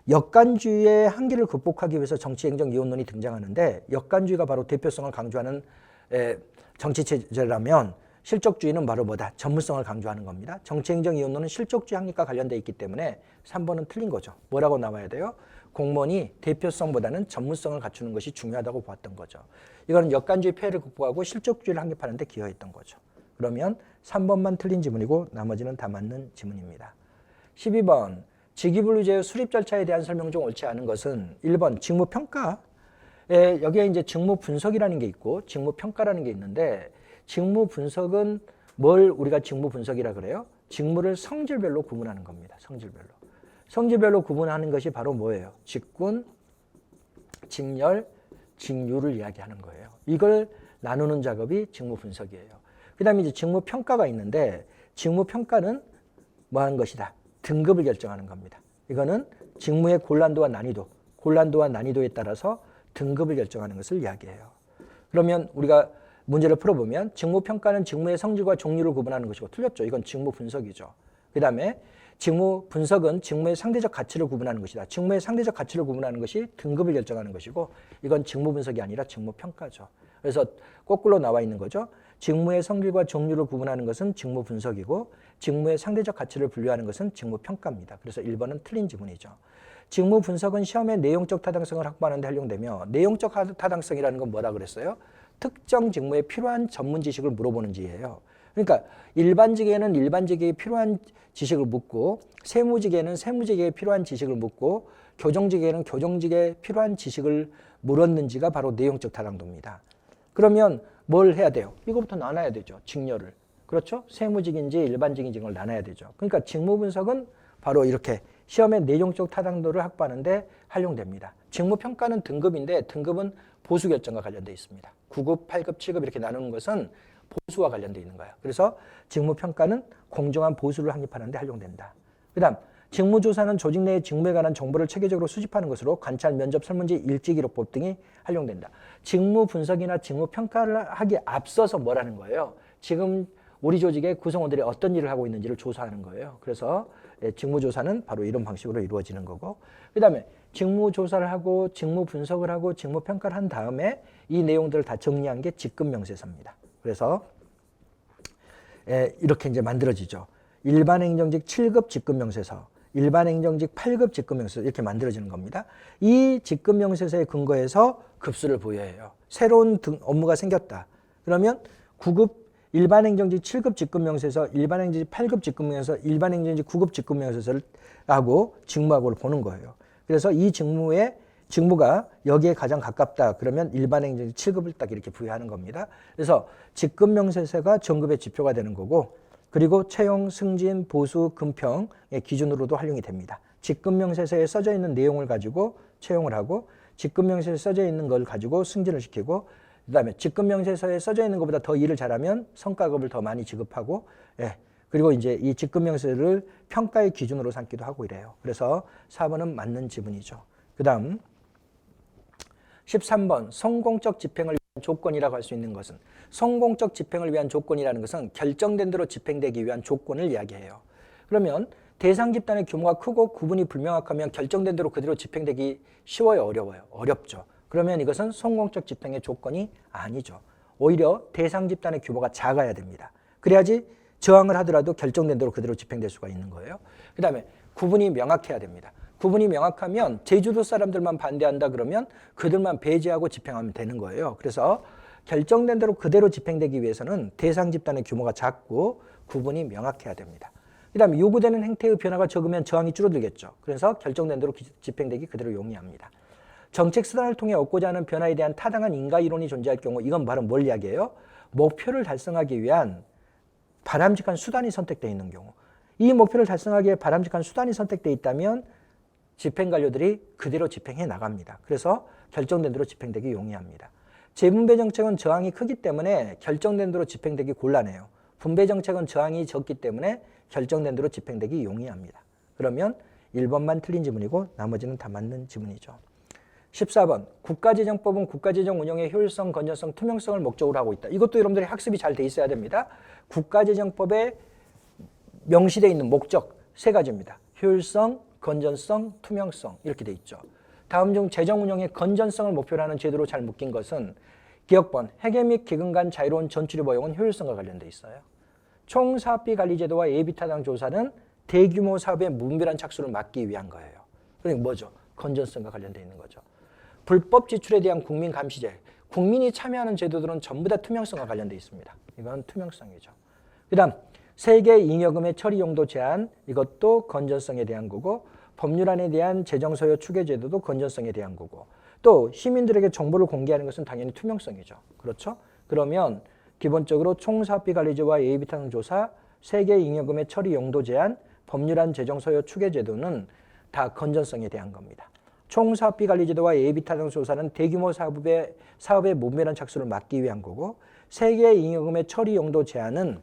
역관주의의 한계를 극복하기 위해서 정치행정 이혼론이 등장하는데 역관주의가 바로 대표성을 강조하는 정치체제라면 실적주의는 바로 뭐다? 전문성을 강조하는 겁니다. 정치행정 이혼론은 실적주의 확립과 관련되어 있기 때문에 3번은 틀린 거죠. 뭐라고 나와야 돼요? 공무원이 대표성보다는 전문성을 갖추는 것이 중요하다고 보았던 거죠. 이거는 역관주의 폐해를 극복하고 실적주의를 확립하는 데 기여했던 거죠. 그러면 3번만 틀린 지문이고 나머지는 다 맞는 지문입니다. 12번 직위분류제의 수립 절차에 대한 설명 중 옳지 않은 것은 1번 직무평가. 여기에 이제 직무분석이라는 게 있고 직무평가라는 게 있는데 직무분석은 뭘 우리가 직무분석이라 그래요? 직무를 성질별로 구분하는 겁니다. 성질별로. 성질별로 구분하는 것이 바로 뭐예요? 직군, 직렬, 직류를 이야기하는 거예요. 이걸 나누는 작업이 직무분석이에요. 그 다음에 이제 직무평가가 있는데 직무평가는 뭐 하는 것이다? 등급을 결정하는 겁니다. 이거는 직무의 곤란도와 난이도에 따라서 등급을 결정하는 것을 이야기해요. 그러면 우리가 문제를 풀어보면 직무평가는 직무의 성질과 종류를 구분하는 것이고 틀렸죠. 이건 직무분석이죠. 그 다음에 직무분석은 직무의 상대적 가치를 구분하는 것이다. 직무의 상대적 가치를 구분하는 것이 등급을 결정하는 것이고 이건 직무분석이 아니라 직무평가죠. 그래서 거꾸로 나와 있는 거죠. 직무의 성질과 종류를 구분하는 것은 직무분석이고 직무의 상대적 가치를 분류하는 것은 직무평가입니다. 그래서 1번은 틀린 지문이죠. 직무분석은 시험의 내용적 타당성을 확보하는 데 활용되며 내용적 타당성이라는 건 뭐라 그랬어요? 특정 직무에 필요한 전문 지식을 물어보는 지예요. 그러니까 일반직에는 일반직에 필요한 지식을 묻고 세무직에는 세무직에 필요한 지식을 묻고 교정직에는 교정직에 필요한 지식을 물었는지가 바로 내용적 타당도입니다. 그러면 뭘 해야 돼요? 이거부터 나눠야 되죠. 직렬을. 그렇죠? 세무직인지 일반직인지 걸 나눠야 되죠. 그러니까 직무분석은 바로 이렇게 시험의 내용적 타당도를 확보하는 데 활용됩니다. 직무평가는 등급인데 등급은 보수 결정과 관련되어 있습니다. 9급, 8급, 7급 이렇게 나누는 것은 보수와 관련되어 있는 거예요. 그래서 직무평가는 공정한 보수를 확립하는 데 활용된다. 그 다음 직무조사는 조직 내의 직무에 관한 정보를 체계적으로 수집하는 것으로 관찰, 면접, 설문지, 일지기록법 등이 활용된다. 직무분석이나 직무평가를 하기에 앞서서 뭐라는 거예요? 지금 우리 조직의 구성원들이 어떤 일을 하고 있는지를 조사하는 거예요. 그래서 직무조사는 바로 이런 방식으로 이루어지는 거고 그 다음에 직무조사를 하고 직무분석을 하고 직무평가를 한 다음에 이 내용들을 다 정리한 게 직급명세서입니다. 그래서 이렇게 이제 만들어지죠. 일반행정직 7급 직급명세서, 일반행정직 8급 직급명세서 이렇게 만들어지는 겁니다. 이 직급명세서에 근거해서 급수를 부여해요. 새로운 업무가 생겼다. 그러면 9급 일반행정직 7급 직급명세서, 일반행정직 8급 직급명세서, 일반행정직 9급 직급명세서를 하고 직무하고를 보는 거예요. 그래서 이 직무가 여기에 가장 가깝다. 그러면 일반행정직 7급을 딱 이렇게 부여하는 겁니다. 그래서 직급명세서가 전급의 지표가 되는 거고 그리고 채용, 승진, 보수, 금평의 기준으로도 활용이 됩니다. 직급명세서에 써져 있는 내용을 가지고 채용을 하고 직급명세서에 써져 있는 걸 가지고 승진을 시키고 그 다음에 직급명세서에 써져 있는 것보다 더 일을 잘하면 성과급을 더 많이 지급하고 그리고 이제 이 직급명세서를 평가의 기준으로 삼기도 하고 이래요. 그래서 4번은 맞는 지문이죠. 그 다음 13번 성공적 집행을 위한 조건이라고 할 수 있는 것은 성공적 집행을 위한 조건이라는 것은 결정된 대로 집행되기 위한 조건을 이야기해요. 그러면 대상 집단의 규모가 크고 구분이 불명확하면 결정된 대로 그대로 집행되기 쉬워요, 어려워요? 어렵죠. 그러면 이것은 성공적 집행의 조건이 아니죠. 오히려 대상 집단의 규모가 작아야 됩니다. 그래야지 저항을 하더라도 결정된 대로 그대로 집행될 수가 있는 거예요. 그 다음에 구분이 명확해야 됩니다. 구분이 명확하면 제주도 사람들만 반대한다 그러면 그들만 배제하고 집행하면 되는 거예요. 그래서 결정된 대로 그대로 집행되기 위해서는 대상 집단의 규모가 작고 구분이 명확해야 됩니다. 그 다음에 요구되는 행태의 변화가 적으면 저항이 줄어들겠죠. 그래서 결정된 대로 집행되기 그대로 용이합니다. 정책 수단을 통해 얻고자 하는 변화에 대한 타당한 인가 이론이 존재할 경우 이건 바로 뭘 이야기해요? 목표를 달성하기 위한 바람직한 수단이 선택되어 있는 경우. 이 목표를 달성하기 위해 바람직한 수단이 선택되어 있다면 집행관료들이 그대로 집행해 나갑니다. 그래서 결정된 대로 집행되기 용이합니다. 재분배 정책은 저항이 크기 때문에 결정된 대로 집행되기 곤란해요. 분배 정책은 저항이 적기 때문에 결정된 대로 집행되기 용이합니다. 그러면 1번만 틀린 지문이고 나머지는 다 맞는 지문이죠. 14번 국가재정법은 국가재정 운영의 효율성, 건전성, 투명성을 목적으로 하고 있다. 이것도 여러분들이 학습이 잘 돼 있어야 됩니다. 국가재정법에 명시되어 있는 목적 세 가지입니다. 효율성, 건전성, 투명성 이렇게 돼 있죠. 다음 중 재정 운영의 건전성을 목표로 하는 제도로 잘 묶인 것은 기억번, 회계 및 기금 간 자유로운 전출입 허용은 효율성과 관련돼 있어요. 총 사업비 관리 제도와 예비 타당 조사는 대규모 사업의 무분별한 착수를 막기 위한 거예요. 그러니까 뭐죠? 건전성과 관련돼 있는 거죠. 불법 지출에 대한 국민 감시제, 국민이 참여하는 제도들은 전부 다 투명성과 관련돼 있습니다. 이건 투명성이죠. 그 다음 세계 잉여금의 처리 용도 제한, 이것도 건전성에 대한 거고, 법률안에 대한 재정 소요 추계 제도도 건전성에 대한 거고, 또 시민들에게 정보를 공개하는 것은 당연히 투명성이죠. 그렇죠? 그러면 기본적으로 총사업비 관리제와 예비 타당 조사, 세계 잉여금의 처리 용도 제한, 법률안 재정 소요 추계 제도는 다 건전성에 대한 겁니다. 총사업비 관리제도와 예비 타당 조사는 대규모 사업의 무분별한 착수를 막기 위한 거고, 세계 잉여금의 처리 용도 제한은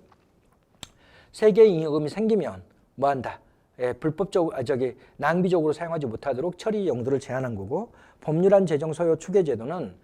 세계 잉여금이 생기면 뭐 한다? 낭비적으로 사용하지 못하도록 처리 용도를 제한한 거고, 법률안 재정 소요 추계 제도는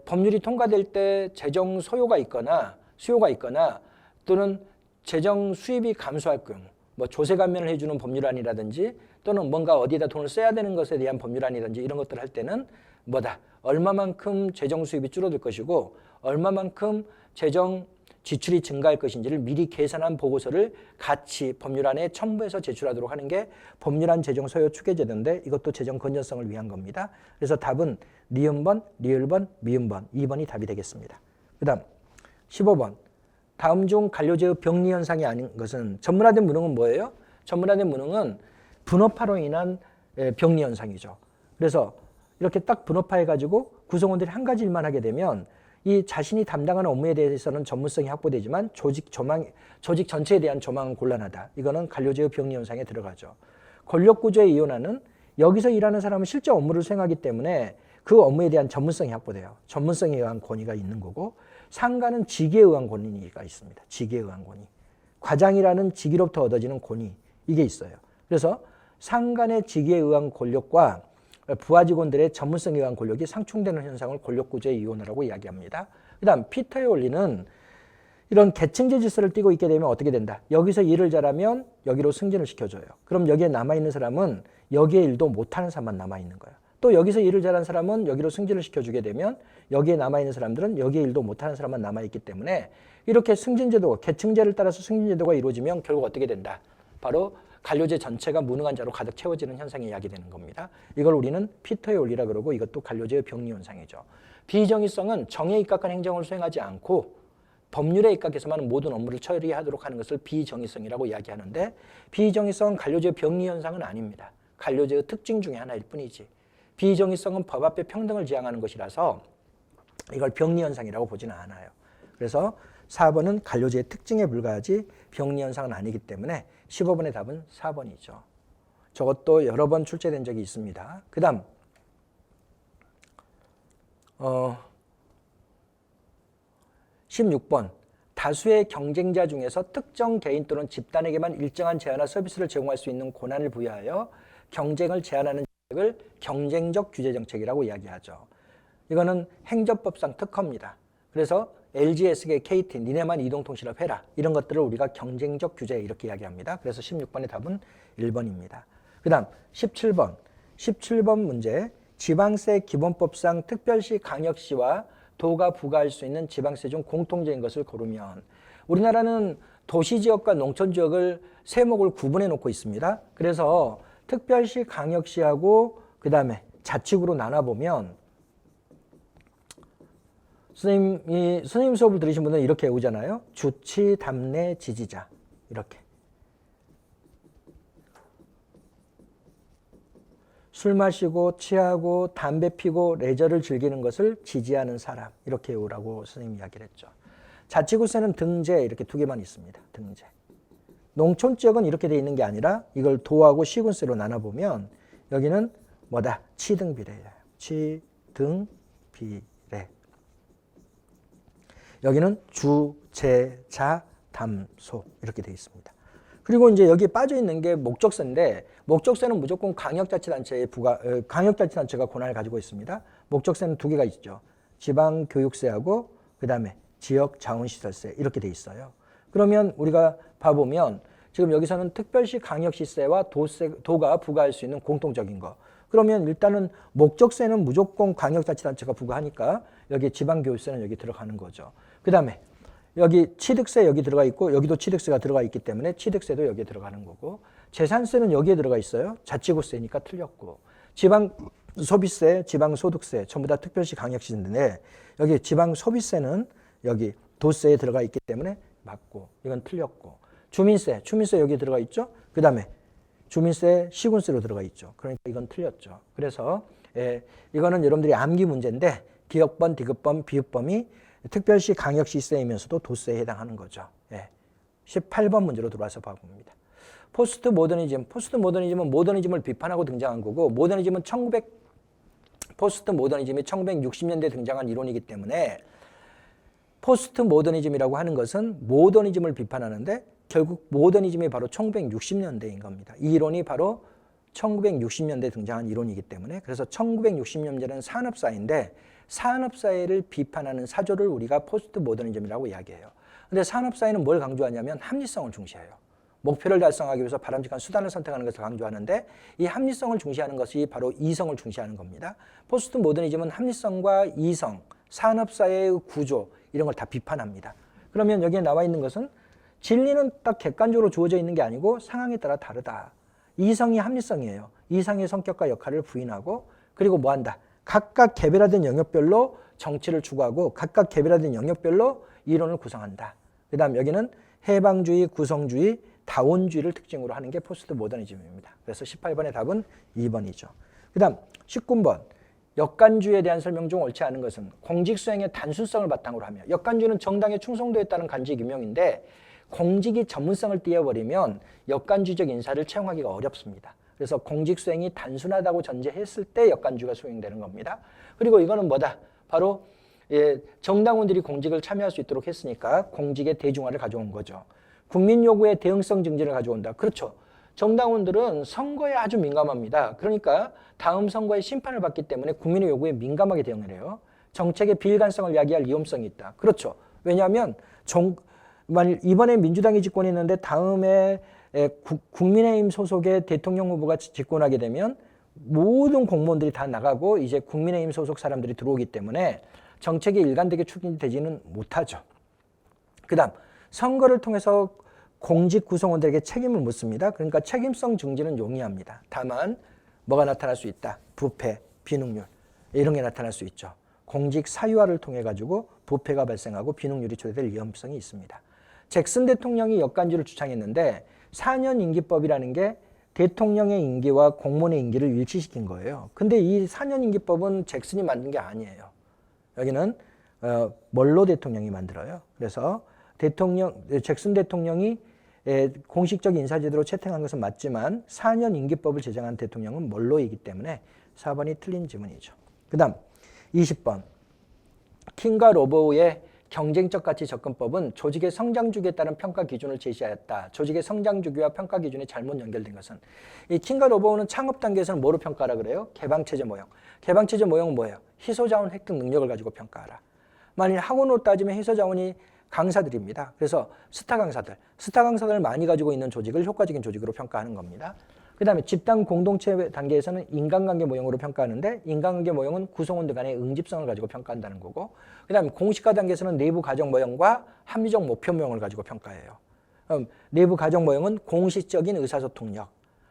법률이 통과될 때 재정 소요가 있거나 수요가 있거나 또는 재정 수입이 감소할 경우, 뭐 조세 감면을 해주는 법률안이라든지 또는 뭔가 어디에다 돈을 써야 되는 것에 대한 법률안이라든지 이런 것들을 할 때는 뭐다? 얼마만큼 재정 수입이 줄어들 것이고 얼마만큼 재정 지출이 증가할 것인지를 미리 계산한 보고서를 같이 법률안에 첨부해서 제출하도록 하는 게 법률안 재정 소요 추계 제도인데 이것도 재정 건전성을 위한 겁니다. 그래서 답은 니은번, 리을번, 미음번 2번이 답이 되겠습니다. 그 다음 15번 다음 중 관료제의 병리 현상이 아닌 것은 전문화된 무능은 뭐예요? 전문화된 무능은 분업화로 인한 병리 현상이죠. 그래서 이렇게 딱 분업화해가지고 구성원들이 한 가지 일만 하게 되면 이 자신이 담당하는 업무에 대해서는 전문성이 확보되지만 조직 전체에 대한 조망은 곤란하다. 이거는 관료제의 병리 현상에 들어가죠. 권력구조의 이원화는 여기서 일하는 사람은 실제 업무를 수행하기 때문에 그 업무에 대한 전문성이 확보돼요. 전문성에 의한 권위가 있는 거고, 상가는 직위에 의한 권위가 있습니다. 직위에 의한 권위. 과장이라는 직위로부터 얻어지는 권위, 이게 있어요. 그래서 상간의 직위에 의한 권력과 부하 직원들의 전문성에 의한 권력이 상충되는 현상을 권력구조의 이원화라고 이야기합니다. 그 다음 피터의 원리는 이런 계층제 질서를 띠고 있게 되면 어떻게 된다? 여기서 일을 잘하면 여기로 승진을 시켜줘요. 그럼 여기에 남아있는 사람은 여기에 일도 못하는 사람만 남아있는 거예요. 또 여기서 일을 잘하는 사람은 여기로 승진을 시켜주게 되면 여기에 남아있는 사람들은 여기에 일도 못하는 사람만 남아있기 때문에 이렇게 승진제도, 계층제를 따라서 승진제도가 이루어지면 결국 어떻게 된다? 바로 관료제 전체가 무능한 자로 가득 채워지는 현상이 야기되는 겁니다. 이걸 우리는 피터의 원리라 그러고 이것도 관료제의 병리 현상이죠. 비정의성은 정에 입각한 행정을 수행하지 않고 법률에 입각해서만 모든 업무를 처리하도록 하는 것을 비정의성이라고 이야기하는데 비정의성은 관료제의 병리 현상은 아닙니다. 관료제의 특징 중에 하나일 뿐이지. 비정의성은 법 앞에 평등을 지향하는 것이라서 이걸 병리 현상이라고 보지는 않아요. 그래서 4번은 관료제의 특징에 불과하지 병리 현상은 아니기 때문에 15번의 답은 4번이죠. 저것도 여러 번 출제된 적이 있습니다. 그 다음 16번 다수의 경쟁자 중에서 특정 개인 또는 집단에게만 일정한 제한과 서비스를 제공할 수 있는 권한을 부여하여 경쟁을 제한하는 정책을 경쟁적 규제정책이라고 이야기하죠. 이거는 행정법상 특허입니다. 그래서 LG, SK, KT 니네만 이동통신업 해라. 이런 것들을 우리가 경쟁적 규제 이렇게 이야기합니다. 그래서 16번의 답은 1번입니다. 그 다음 17번. 17번 문제. 지방세 기본법상 특별시, 강역시와 도가 부과할 수 있는 지방세 중 공통적인 것을 고르면 우리나라는 도시지역과 농촌지역을 세목을 구분해 놓고 있습니다. 그래서 특별시, 강역시하고 그 다음에 자치구로 나눠보면 선생님 수업을 들으신 분들은 이렇게 외우잖아요. 주치, 담내, 지지자 이렇게. 술 마시고 취하고 담배 피고 레저를 즐기는 것을 지지하는 사람 이렇게 외우라고 선생님이 이야기를 했죠. 자치구세는 등재 이렇게 두 개만 있습니다. 등재. 농촌 지역은 이렇게 돼 있는 게 아니라 이걸 도하고 시군세로 나눠보면 여기는 뭐다? 치등비례예요. 치등비례. 여기는 주, 재, 자, 담, 소 이렇게 돼 있습니다. 그리고 이제 여기에 빠져 있는 게 목적세인데 목적세는 무조건 광역자치단체가 권한을 가지고 있습니다. 목적세는 두 개가 있죠. 지방교육세하고 그 다음에 지역자원시설세 이렇게 돼 있어요. 그러면 우리가 봐보면 지금 여기서는 특별시 강역시세와 도가 부과할 수 있는 공통적인 거. 그러면 일단은 목적세는 무조건 광역자치단체가 부과하니까 여기 지방교육세는 여기 들어가는 거죠. 그 다음에 여기 취득세 여기 들어가 있고 여기도 취득세가 들어가 있기 때문에 취득세도 여기에 들어가는 거고 재산세는 여기에 들어가 있어요. 자치구세니까 틀렸고 지방소비세, 지방소득세 전부 다 특별시 강역시인데 여기 지방소비세는 여기 도세에 들어가 있기 때문에 맞고 이건 틀렸고 주민세 여기 들어가 있죠. 그 다음에 주민세 시군세로 들어가 있죠. 그러니까 이건 틀렸죠. 그래서 이거는 여러분들이 암기 문제인데 기역번, 디귿번, 비읍번이 특별시 강역시세이면서도 도세에 해당하는 거죠. 18번 문제로 들어와서 봐봅니다. 포스트 모더니즘은 모더니즘을 비판하고 등장한 거고 포스트 모더니즘이 1960년대에 등장한 이론이기 때문에 포스트 모더니즘이라고 하는 것은 모더니즘을 비판하는데 결국 모더니즘이 바로 1960년대인 겁니다. 이 이론이 바로 1960년대에 등장한 이론이기 때문에 그래서 1960년대는 산업사회인데 산업사회를 비판하는 사조를 우리가 포스트 모더니즘이라고 이야기해요. 근데 산업사회는 뭘 강조하냐면 합리성을 중시해요. 목표를 달성하기 위해서 바람직한 수단을 선택하는 것을 강조하는데 이 합리성을 중시하는 것이 바로 이성을 중시하는 겁니다. 포스트 모더니즘은 합리성과 이성, 산업사회의 구조 이런 걸 다 비판합니다. 그러면 여기에 나와 있는 것은 진리는 딱 객관적으로 주어져 있는 게 아니고 상황에 따라 다르다. 이성이 합리성이에요. 이성의 성격과 역할을 부인하고 그리고 뭐한다? 각각 개별화된 영역별로 정치를 추구하고 각각 개별화된 영역별로 이론을 구성한다. 그 다음 여기는 해방주의, 구성주의, 다원주의를 특징으로 하는 게 포스트 모더니즘입니다. 그래서 18번의 답은 2번이죠. 그 다음 19번 역관주의에 대한 설명 중 옳지 않은 것은 공직수행의 단순성을 바탕으로 하며 역관주의는 정당의 충성도에 따른 관직 임명인데 공직이 전문성을 띄워버리면 역관주의적 인사를 채용하기가 어렵습니다. 그래서 공직수행이 단순하다고 전제했을 때 역관주의가 수행되는 겁니다. 그리고 이거는 뭐다? 바로 정당원들이 공직을 참여할 수 있도록 했으니까 공직의 대중화를 가져온 거죠. 국민 요구의 대응성 증진을 가져온다. 그렇죠. 정당원들은 선거에 아주 민감합니다. 그러니까 다음 선거에 심판을 받기 때문에 국민의 요구에 민감하게 대응을 해요. 정책의 비일관성을 야기할 위험성이 있다. 그렇죠. 왜냐하면 만일 이번에 민주당이 집권에 있는데 다음에 국민의힘 소속의 대통령 후보가 집권하게 되면 모든 공무원들이 다 나가고 이제 국민의힘 소속 사람들이 들어오기 때문에 정책이 일관되게 추진되지는 못하죠. 그 다음 선거를 통해서 공직 구성원들에게 책임을 묻습니다. 그러니까 책임성 증진은 용이합니다. 다만 뭐가 나타날 수 있다. 부패, 비능률 이런 게 나타날 수 있죠. 공직 사유화를 통해 가지고 부패가 발생하고 비능률이 초래될 위험성이 있습니다. 잭슨 대통령이 역관주의를 주창했는데 4년 임기법이라는 게 대통령의 임기와 공무원의 임기를 일치시킨 거예요. 근데 이 4년 임기법은 잭슨이 만든 게 아니에요. 여기는 멀로 대통령이 만들어요. 그래서 잭슨 대통령이 공식적 인사제도로 채택한 것은 맞지만 4년 임기법을 제정한 대통령은 멀로이기 때문에 4번이 틀린 지문이죠. 그 다음 20번 킹과 로버의 경쟁적 가치 접근법은 조직의 성장 주기에 따른 평가 기준을 제시하였다. 조직의 성장 주기와 평가 기준이 잘못 연결된 것은 이 킹과 로버는 창업 단계에서는 뭐로 평가하라 그래요? 개방체제 모형. 개방체제 모형은 뭐예요? 희소자원 획득 능력을 가지고 평가하라. 만일 학원으로 따지면 희소자원이 강사들입니다. 그래서 스타 강사들 많이 가지고 있는 조직을 효과적인 조직으로 평가하는 겁니다. 그 다음에 집단 공동체 단계에서는 인간관계 모형으로 평가하는데 인간관계 모형은 구성원들 간의 응집성을 가지고 평가한다는 거고 그 다음에 공식화 단계에서는 내부 가정 모형과 합리적 목표 모형을 가지고 평가해요. 내부 가정 모형은 공식적인 의사소통력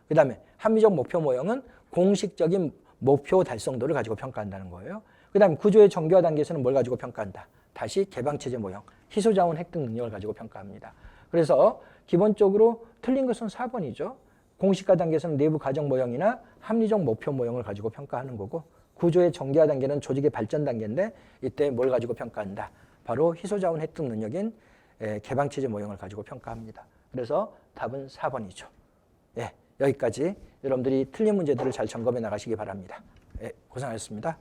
그 다음에 합리적 목표 모형은 공식적인 목표 달성도를 가지고 평가한다는 거예요. 그 다음에 구조의 정교화 단계에서는 뭘 가지고 평가한다? 다시 개방체제 모형, 희소자원 획득 능력을 가지고 평가합니다. 그래서 기본적으로 틀린 것은 4번이죠. 공식화 단계에서는 내부 가정 모형이나 합리적 목표 모형을 가지고 평가하는 거고, 구조의 정기화 단계는 조직의 발전 단계인데 이때 뭘 가지고 평가한다? 바로 희소자원 획득 능력인 개방체제 모형을 가지고 평가합니다. 그래서 답은 4번이죠. 예, 여기까지 여러분들이 틀린 문제들을 잘 점검해 나가시기 바랍니다. 예, 고생하셨습니다.